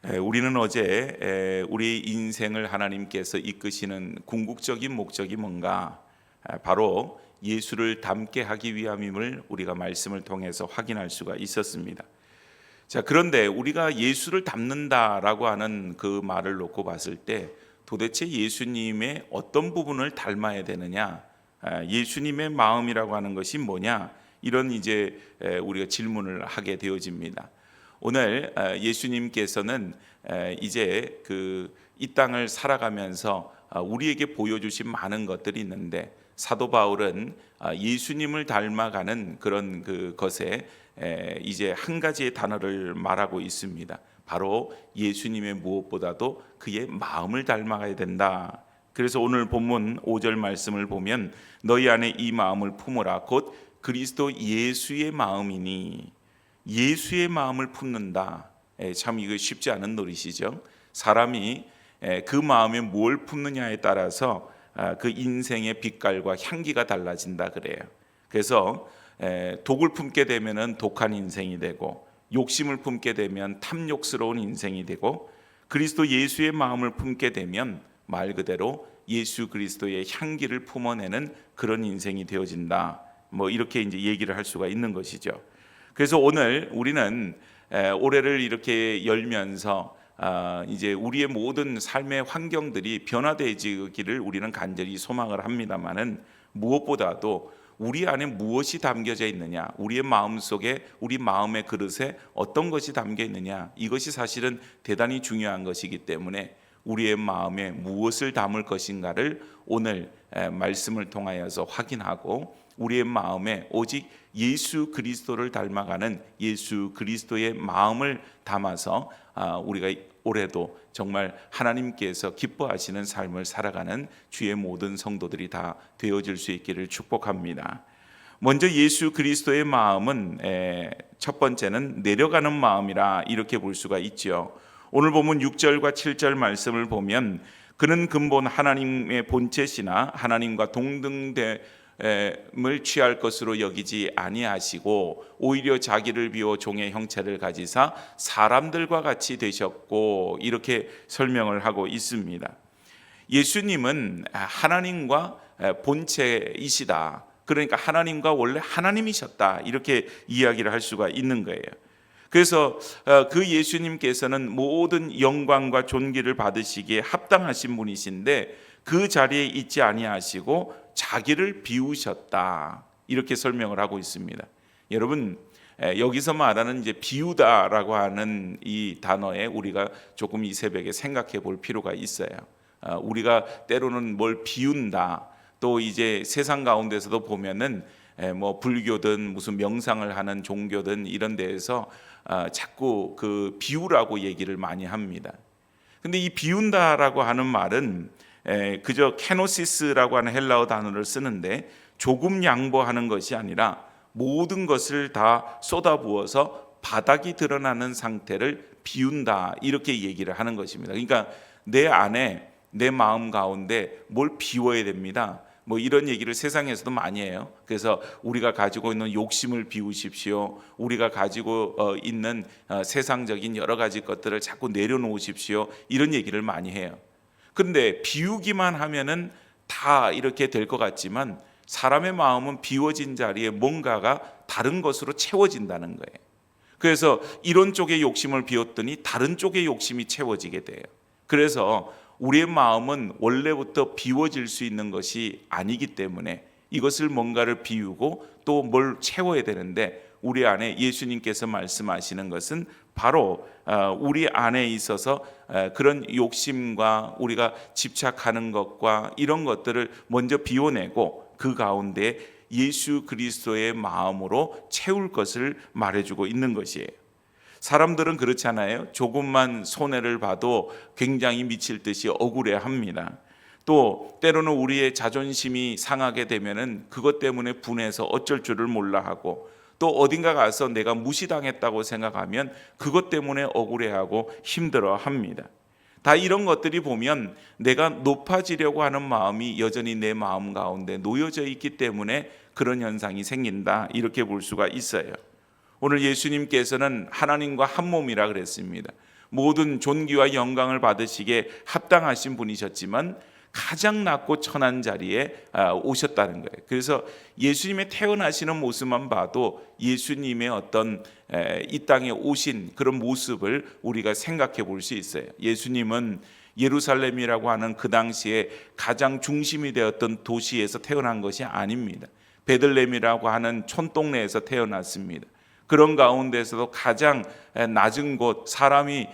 우리는 어제 우리 인생을 하나님께서 이끄시는 궁극적인 목적이 뭔가 바로 예수를 닮게 하기 위함임을 우리가 말씀을 통해서 확인할 수가 있었습니다. 자, 그런데 우리가 예수를 닮는다라고 하는 그 말을 놓고 봤을 때 도대체 예수님의 어떤 부분을 닮아야 되느냐, 예수님의 마음이라고 하는 것이 뭐냐, 이런 이제 우리가 질문을 하게 되어집니다. 오늘 예수님께서는 이제 이 땅을 살아가면서 우리에게 보여주신 많은 것들이 있는데 사도 바울은 예수님을 닮아가는 그런 것에 이제 한 가지의 단어를 말하고 있습니다. 바로 예수님의 무엇보다도 그의 마음을 닮아가야 된다. 그래서 오늘 본문 5절 말씀을 보면 너희 안에 이 마음을 품으라 곧 그리스도 예수의 마음이니, 예수의 마음을 품는다. 참 이거 쉽지 않은 노릇이죠. 사람이 그 마음에 뭘 품느냐에 따라서 그 인생의 빛깔과 향기가 달라진다 그래요. 그래서 독을 품게 되면은 독한 인생이 되고, 욕심을 품게 되면 탐욕스러운 인생이 되고, 그리스도 예수의 마음을 품게 되면 말 그대로 예수 그리스도의 향기를 품어내는 그런 인생이 되어진다. 뭐 이렇게 이제 얘기를 할 수가 있는 것이죠. 그래서 오늘 우리는 올해를 이렇게 열면서 이제 우리의 모든 삶의 환경들이 변화되기를 우리는 간절히 소망을 합니다만은, 무엇보다도 우리 안에 무엇이 담겨져 있느냐, 우리의 마음 속에, 우리 마음의 그릇에 어떤 것이 담겨 있느냐, 이것이 사실은 대단히 중요한 것이기 때문에 우리의 마음에 무엇을 담을 것인가를 오늘 말씀을 통하여서 확인하고, 우리의 마음에 오직 예수 그리스도를 닮아가는 예수 그리스도의 마음을 담아서 우리가 올해도 정말 하나님께서 기뻐하시는 삶을 살아가는 주의 모든 성도들이 다 되어질 수 있기를 축복합니다. 먼저 예수 그리스도의 마음은 첫 번째는 내려가는 마음이라 이렇게 볼 수가 있죠. 오늘 보면 6절과 7절 말씀을 보면 그는 근본 하나님의 본체시나 하나님과 동등됨을 취할 것으로 여기지 아니하시고 오히려 자기를 비워 종의 형체를 가지사 사람들과 같이 되셨고, 이렇게 설명을 하고 있습니다. 예수님은 하나님과 본체이시다. 그러니까 하나님과 원래 하나님이셨다. 이렇게 이야기를 할 수가 있는 거예요. 그래서 그 예수님께서는 모든 영광과 존귀를 받으시기에 합당하신 분이신데 그 자리에 있지 아니하시고 자기를 비우셨다. 이렇게 설명을 하고 있습니다. 여러분, 여기서 말하는 이제 비우다라고 하는 이 단어에 우리가 조금 이 새벽에 생각해 볼 필요가 있어요. 우리가 때로는 뭘 비운다. 또 이제 세상 가운데서도 보면은 뭐 불교든 무슨 명상을 하는 종교든 이런 데에서 자꾸 그 비우라고 얘기를 많이 합니다. 근데 이 비운다라고 하는 말은 그저 케노시스라고 하는 헬라어 단어를 쓰는데 조금 양보하는 것이 아니라 모든 것을 다 쏟아부어서 바닥이 드러나는 상태를 비운다, 이렇게 얘기를 하는 것입니다. 그러니까 내 안에, 내 마음 가운데 뭘 비워야 됩니다. 뭐 이런 얘기를 세상에서도 많이 해요. 그래서 우리가 가지고 있는 욕심을 비우십시오. 우리가 가지고 있는 세상적인 여러 가지 것들을 자꾸 내려놓으십시오. 이런 얘기를 많이 해요. 그런데 비우기만 하면은 다 이렇게 될 것 같지만 사람의 마음은 비워진 자리에 뭔가가 다른 것으로 채워진다는 거예요. 그래서 이런 쪽의 욕심을 비웠더니 다른 쪽의 욕심이 채워지게 돼요. 그래서 우리의 마음은 원래부터 비워질 수 있는 것이 아니기 때문에 이것을 뭔가를 비우고 또 뭘 채워야 되는데, 우리 안에 예수님께서 말씀하시는 것은 바로 우리 안에 있어서 그런 욕심과 우리가 집착하는 것과 이런 것들을 먼저 비워내고 그 가운데 예수 그리스도의 마음으로 채울 것을 말해주고 있는 것이에요. 사람들은 그렇잖아요. 조금만 손해를 봐도 굉장히 미칠 듯이 억울해합니다. 또 때로는 우리의 자존심이 상하게 되면은 그것 때문에 분해서 어쩔 줄을 몰라 하고, 또 어딘가 가서 내가 무시당했다고 생각하면 그것 때문에 억울해하고 힘들어합니다. 다 이런 것들이 보면 내가 높아지려고 하는 마음이 여전히 내 마음 가운데 놓여져 있기 때문에 그런 현상이 생긴다, 이렇게 볼 수가 있어요. 오늘 예수님께서는 하나님과 한 몸이라 그랬습니다. 모든 존귀와 영광을 받으시기에 합당하신 분이셨지만 가장 낮고 천한 자리에 오셨다는 거예요. 그래서 예수님의 태어나시는 모습만 봐도 예수님의 어떤 이 땅에 오신 그런 모습을 우리가 생각해 볼 수 있어요. 예수님은 예루살렘이라고 하는 그 당시에 가장 중심이 되었던 도시에서 태어난 것이 아닙니다. 베들레헴이라고 하는 촌동네에서 태어났습니다. 그런 가운데서도 가장 낮은 곳, 사람이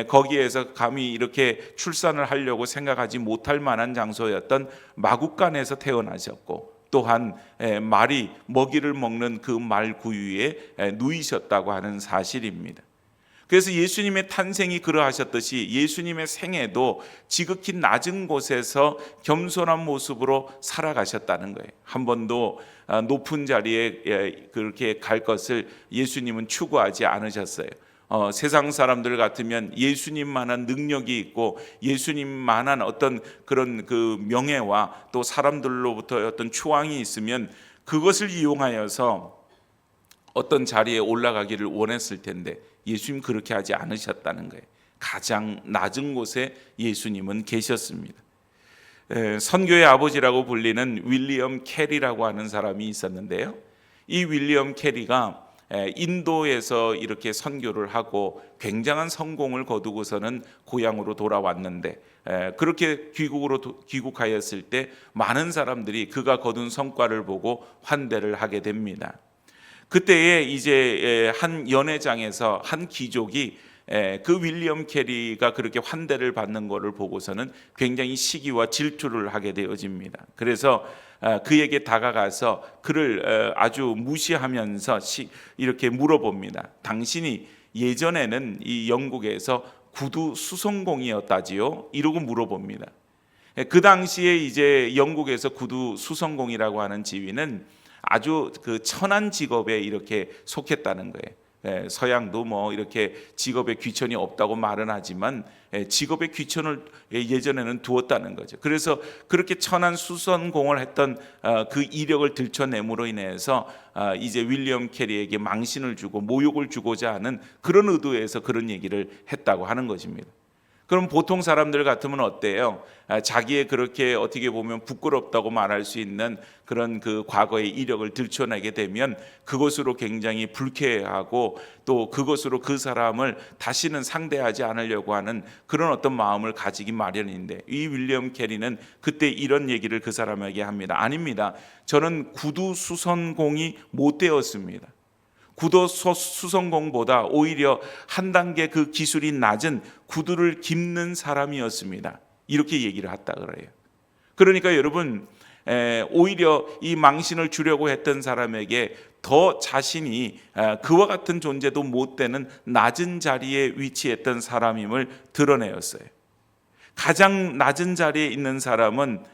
거기에서 감히 이렇게 출산을 하려고 생각하지 못할 만한 장소였던 마국간에서 태어나셨고, 또한 말이 먹이를 먹는 그 말 구유에 누이셨다고 하는 사실입니다. 그래서 예수님의 탄생이 그러하셨듯이 예수님의 생애도 지극히 낮은 곳에서 겸손한 모습으로 살아가셨다는 거예요. 한 번도 높은 자리에 그렇게 갈 것을 예수님은 추구하지 않으셨어요. 세상 사람들 같으면 예수님만한 능력이 있고 예수님만한 어떤 그런 그 명예와 또 사람들로부터 어떤 추앙이 있으면 그것을 이용하여서 어떤 자리에 올라가기를 원했을 텐데 예수님 그렇게 하지 않으셨다는 거예요. 가장 낮은 곳에 예수님은 계셨습니다. 선교의 아버지라고 불리는 윌리엄 캐리라고 하는 사람이 있었는데요. 이 윌리엄 캐리가 인도에서 이렇게 선교를 하고 굉장한 성공을 거두고서는 고향으로 돌아왔는데, 그렇게 귀국하였을 때 많은 사람들이 그가 거둔 성과를 보고 환대를 하게 됩니다. 그때에 이제 한 연회장에서 한 귀족이 그 윌리엄 캐리가 그렇게 환대를 받는 것을 보고서는 굉장히 시기와 질투를 하게 되어집니다. 그래서 그에게 다가가서 그를 아주 무시하면서 이렇게 물어봅니다. 당신이 예전에는 이 영국에서 구두 수성공이었다지요? 이러고 물어봅니다. 그 당시에 이제 영국에서 구두 수성공이라고 하는 지위는 아주 그 천한 직업에 이렇게 속했다는 거예요. 서양도 뭐 이렇게 직업에 귀천이 없다고 말은 하지만 직업에 귀천을 예전에는 두었다는 거죠. 그래서 그렇게 천한 수선공을 했던 그 이력을 들춰냄으로 인해서 이제 윌리엄 캐리에게 망신을 주고 모욕을 주고자 하는 그런 의도에서 그런 얘기를 했다고 하는 것입니다. 그럼 보통 사람들 같으면 어때요? 자기의 그렇게 어떻게 보면 부끄럽다고 말할 수 있는 그런 그 과거의 이력을 들춰내게 되면 그것으로 굉장히 불쾌해하고 또 그것으로 그 사람을 다시는 상대하지 않으려고 하는 그런 어떤 마음을 가지기 마련인데, 이 윌리엄 캐리는 그때 이런 얘기를 그 사람에게 합니다. 아닙니다. 저는 구두 수선공이 못 되었습니다. 구두 수선공보다 오히려 한 단계 그 기술이 낮은 구두를 깁는 사람이었습니다. 이렇게 얘기를 했다 그래요. 그러니까 여러분, 오히려 이 망신을 주려고 했던 사람에게 더 자신이 그와 같은 존재도 못 되는 낮은 자리에 위치했던 사람임을 드러내었어요. 가장 낮은 자리에 있는 사람은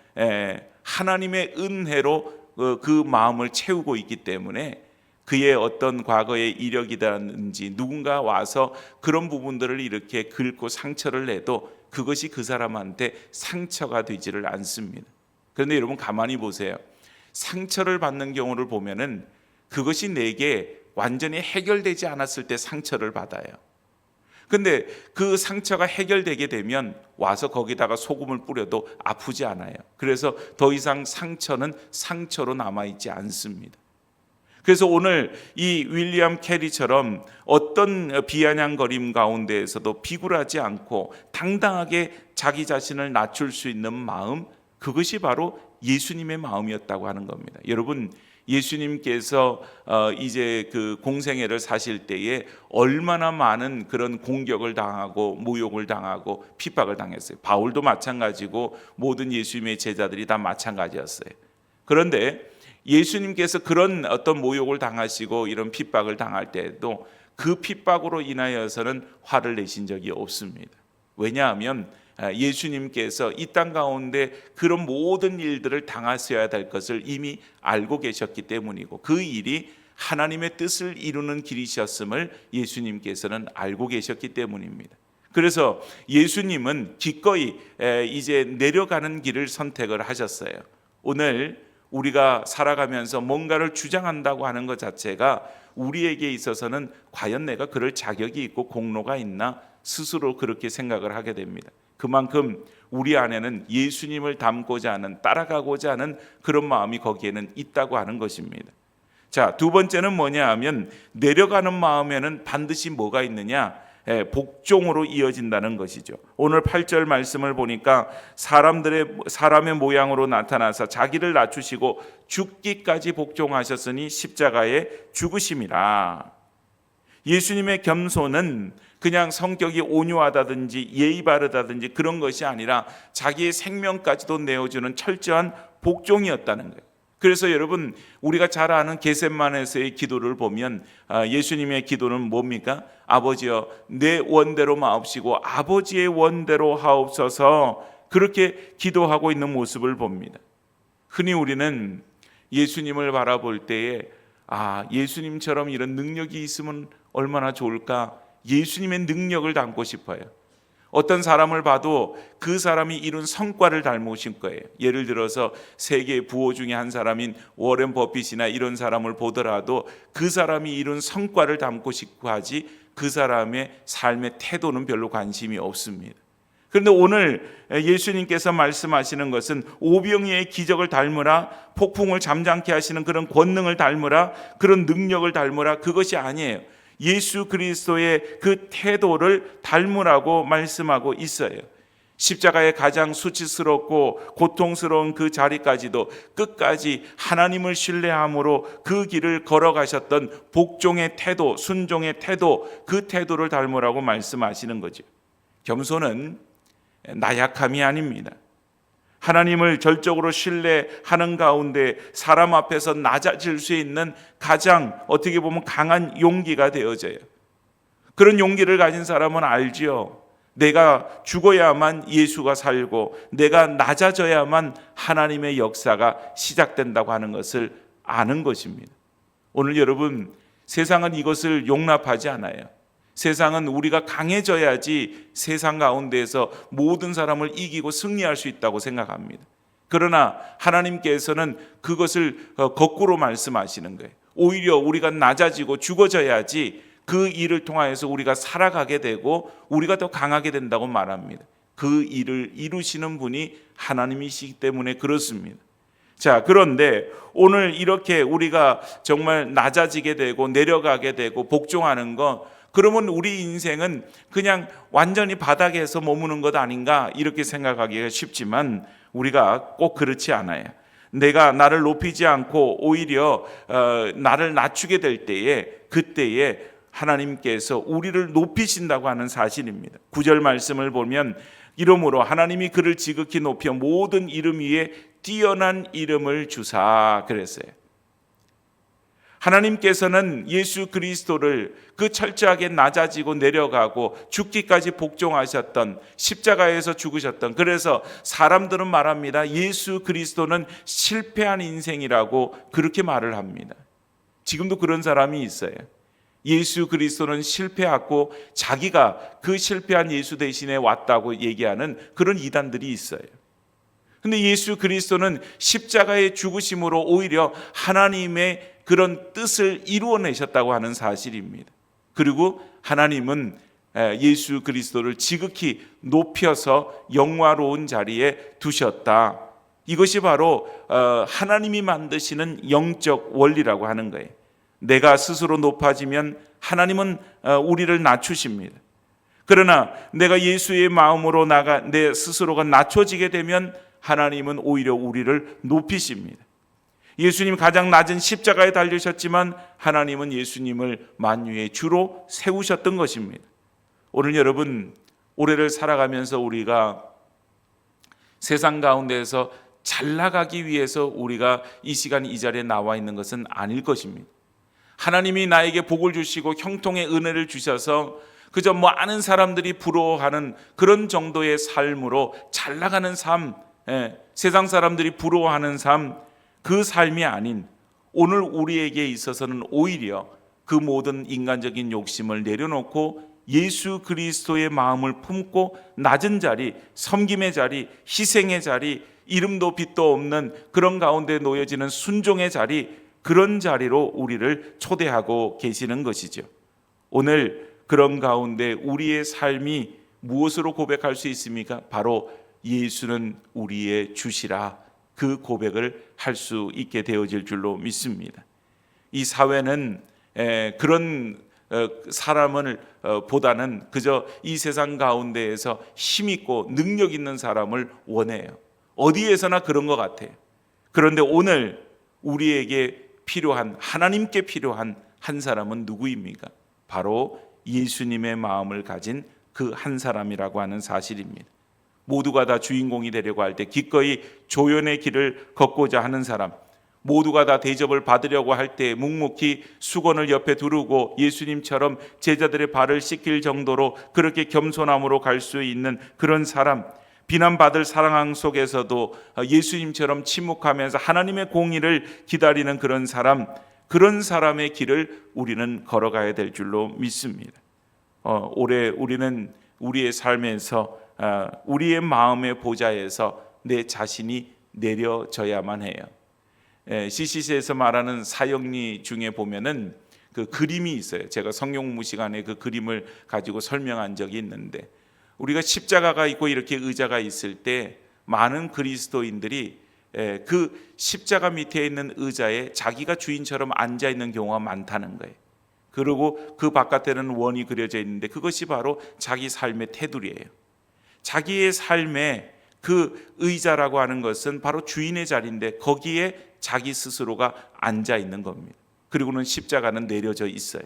하나님의 은혜로 그 마음을 채우고 있기 때문에 그의 어떤 과거의 이력이라든지 누군가 와서 그런 부분들을 이렇게 긁고 상처를 내도 그것이 그 사람한테 상처가 되지를 않습니다. 그런데 여러분 가만히 보세요. 상처를 받는 경우를 보면은 그것이 내게 완전히 해결되지 않았을 때 상처를 받아요. 근데 그 상처가 해결되게 되면 와서 거기다가 소금을 뿌려도 아프지 않아요. 그래서 더 이상 상처는 상처로 남아있지 않습니다. 그래서 오늘 이 윌리엄 캐리처럼 어떤 비아냥거림 가운데에서도 비굴하지 않고 당당하게 자기 자신을 낮출 수 있는 마음, 그것이 바로 예수님의 마음이었다고 하는 겁니다. 여러분, 예수님께서 이제 그 공생애를 사실 때에 얼마나 많은 그런 공격을 당하고 모욕을 당하고 핍박을 당했어요. 바울도 마찬가지고 모든 예수님의 제자들이 다 마찬가지였어요. 그런데 예수님께서 그런 어떤 모욕을 당하시고 이런 핍박을 당할 때에도 그 핍박으로 인하여서는 화를 내신 적이 없습니다. 왜냐하면 예수님께서 이 땅 가운데 그런 모든 일들을 당하셔야 될 것을 이미 알고 계셨기 때문이고, 그 일이 하나님의 뜻을 이루는 길이셨음을 예수님께서는 알고 계셨기 때문입니다. 그래서 예수님은 기꺼이 이제 내려가는 길을 선택을 하셨어요. 오늘 우리가 살아가면서 뭔가를 주장한다고 하는 것 자체가 우리에게 있어서는 과연 내가 그럴 자격이 있고 공로가 있나 스스로 그렇게 생각을 하게 됩니다. 그만큼 우리 안에는 예수님을 닮고자 하는, 따라가고자 하는 그런 마음이 거기에는 있다고 하는 것입니다. 자, 두 번째는 뭐냐 하면 내려가는 마음에는 반드시 뭐가 있느냐? 복종으로 이어진다는 것이죠. 오늘 8절 말씀을 보니까 사람의 모양으로 나타나서 자기를 낮추시고 죽기까지 복종하셨으니 십자가에 죽으심이라. 예수님의 겸손은 그냥 성격이 온유하다든지 예의 바르다든지 그런 것이 아니라 자기의 생명까지도 내어주는 철저한 복종이었다는 거예요. 그래서 여러분, 우리가 잘 아는 겟세마네에서의 기도를 보면 예수님의 기도는 뭡니까? 아버지여, 내 원대로 마옵시고 아버지의 원대로 하옵소서, 그렇게 기도하고 있는 모습을 봅니다. 흔히 우리는 예수님을 바라볼 때에 예수님처럼 이런 능력이 있으면 얼마나 좋을까? 예수님의 능력을 닮고 싶어요. 어떤 사람을 봐도 그 사람이 이룬 성과를 닮으신 거예요. 예를 들어서 세계 부호 중에 한 사람인 워렌 버핏이나 이런 사람을 보더라도 그 사람이 이룬 성과를 닮고 싶고 하지 그 사람의 삶의 태도는 별로 관심이 없습니다. 그런데 오늘 예수님께서 말씀하시는 것은 오병이의 기적을 닮으라, 폭풍을 잠잠케 하시는 그런 권능을 닮으라, 그런 능력을 닮으라, 그것이 아니에요. 예수 그리스도의 그 태도를 닮으라고 말씀하고 있어요. 십자가의 가장 수치스럽고 고통스러운 그 자리까지도 끝까지 하나님을 신뢰함으로 그 길을 걸어가셨던 복종의 태도, 순종의 태도, 그 태도를 닮으라고 말씀하시는 거죠. 겸손은 나약함이 아닙니다. 하나님을 절적으로 신뢰하는 가운데 사람 앞에서 낮아질 수 있는 가장 어떻게 보면 강한 용기가 되어져요. 그런 용기를 가진 사람은 알지요. 내가 죽어야만 예수가 살고 내가 낮아져야만 하나님의 역사가 시작된다고 하는 것을 아는 것입니다. 오늘 여러분, 세상은 이것을 용납하지 않아요. 세상은 우리가 강해져야지 세상 가운데에서 모든 사람을 이기고 승리할 수 있다고 생각합니다. 그러나 하나님께서는 그것을 거꾸로 말씀하시는 거예요. 오히려 우리가 낮아지고 죽어져야지 그 일을 통하여서 우리가 살아가게 되고 우리가 더 강하게 된다고 말합니다. 그 일을 이루시는 분이 하나님이시기 때문에 그렇습니다. 자, 그런데 오늘 이렇게 우리가 정말 낮아지게 되고 내려가게 되고 복종하는 것, 그러면 우리 인생은 그냥 완전히 바닥에서 머무는 것 아닌가 이렇게 생각하기가 쉽지만 우리가 꼭 그렇지 않아요. 내가 나를 높이지 않고 오히려 나를 낮추게 될 때에 그때에 하나님께서 우리를 높이신다고 하는 사실입니다. 9절 말씀을 보면 이러므로 하나님이 그를 지극히 높여 모든 이름 위에 뛰어난 이름을 주사 그랬어요. 하나님께서는 예수 그리스도를 그 철저하게 낮아지고 내려가고 죽기까지 복종하셨던, 십자가에서 죽으셨던, 그래서 사람들은 말합니다. 예수 그리스도는 실패한 인생이라고 그렇게 말을 합니다. 지금도 그런 사람이 있어요. 예수 그리스도는 실패하고 자기가 그 실패한 예수 대신에 왔다고 얘기하는 그런 이단들이 있어요. 근데 예수 그리스도는 십자가의 죽으심으로 오히려 하나님의 그런 뜻을 이루어내셨다고 하는 사실입니다. 그리고 하나님은 예수 그리스도를 지극히 높여서 영화로운 자리에 두셨다. 이것이 바로 하나님이 만드시는 영적 원리라고 하는 거예요. 내가 스스로 높아지면 하나님은 우리를 낮추십니다. 그러나 내가 예수의 마음으로 내 스스로가 낮춰지게 되면 하나님은 오히려 우리를 높이십니다. 예수님 가장 낮은 십자가에 달리셨지만 하나님은 예수님을 만유의 주로 세우셨던 것입니다. 오늘 여러분, 올해를 살아가면서 우리가 세상 가운데에서 잘 나가기 위해서 우리가 이 시간 이 자리에 나와 있는 것은 아닐 것입니다. 하나님이 나에게 복을 주시고 형통의 은혜를 주셔서 그저 많은 사람들이 부러워하는 그런 정도의 삶으로 잘 나가는 삶, 세상 사람들이 부러워하는 삶, 그 삶이 아닌 오늘 우리에게 있어서는 오히려 그 모든 인간적인 욕심을 내려놓고 예수 그리스도의 마음을 품고 낮은 자리, 섬김의 자리, 희생의 자리, 이름도 빛도 없는 그런 가운데 놓여지는 순종의 자리, 그런 자리로 우리를 초대하고 계시는 것이죠. 오늘 그런 가운데 우리의 삶이 무엇으로 고백할 수 있습니까? 바로 예수는 우리의 주시라, 그 고백을 할 수 있게 되어질 줄로 믿습니다. 이 사회는 그런 사람을 보다는 그저 이 세상 가운데에서 힘있고 능력 있는 사람을 원해요. 어디에서나 그런 것 같아요. 그런데 오늘 우리에게 필요한, 하나님께 필요한 한 사람은 누구입니까? 바로 예수님의 마음을 가진 그 한 사람이라고 하는 사실입니다. 모두가 다 주인공이 되려고 할 때 기꺼이 조연의 길을 걷고자 하는 사람, 모두가 다 대접을 받으려고 할 때 묵묵히 수건을 옆에 두르고 예수님처럼 제자들의 발을 씻길 정도로 그렇게 겸손함으로 갈 수 있는 그런 사람, 비난받을 상황 속에서도 예수님처럼 침묵하면서 하나님의 공의를 기다리는 그런 사람, 그런 사람의 길을 우리는 걸어가야 될 줄로 믿습니다. 올해 우리는 우리의 삶에서 우리의 마음의 보좌에서 내 자신이 내려져야만 해요. CCC에서 말하는 사역리 중에 보면은 그 그림이 있어요. 제가 성경무 시간에 그 그림을 가지고 설명한 적이 있는데, 우리가 십자가가 있고 이렇게 의자가 있을 때 많은 그리스도인들이 그 십자가 밑에 있는 의자에 자기가 주인처럼 앉아 있는 경우가 많다는 거예요. 그리고 그 바깥에는 원이 그려져 있는데 그것이 바로 자기 삶의 테두리예요. 자기의 삶의 그 의자라고 하는 것은 바로 주인의 자리인데 거기에 자기 스스로가 앉아 있는 겁니다. 그리고는 십자가는 내려져 있어요.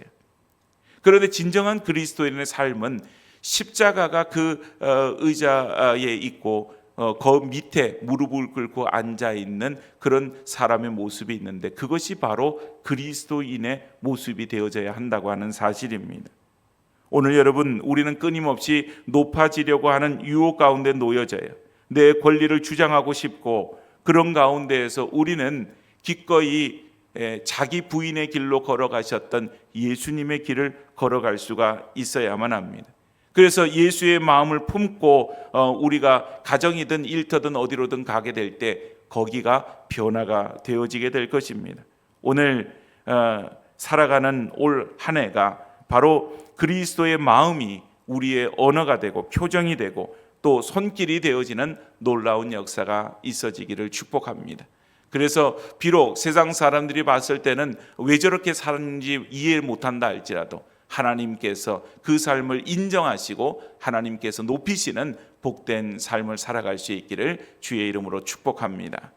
그런데 진정한 그리스도인의 삶은 십자가가 그 의자에 있고 그 밑에 무릎을 꿇고 앉아 있는 그런 사람의 모습이 있는데 그것이 바로 그리스도인의 모습이 되어져야 한다고 하는 사실입니다. 오늘 여러분, 우리는 끊임없이 높아지려고 하는 유혹 가운데 놓여져요. 내 권리를 주장하고 싶고, 그런 가운데에서 우리는 기꺼이 자기 부인의 길로 걸어가셨던 예수님의 길을 걸어갈 수가 있어야만 합니다. 그래서 예수의 마음을 품고 우리가 가정이든 일터든 어디로든 가게 될 때 거기가 변화가 되어지게 될 것입니다. 오늘 살아가는 올 한 해가 바로 그리스도의 마음이 우리의 언어가 되고 표정이 되고 또 손길이 되어지는 놀라운 역사가 있어지기를 축복합니다. 그래서 비록 세상 사람들이 봤을 때는 왜 저렇게 사는지 이해 못한다 할지라도 하나님께서 그 삶을 인정하시고 하나님께서 높이시는 복된 삶을 살아갈 수 있기를 주의 이름으로 축복합니다.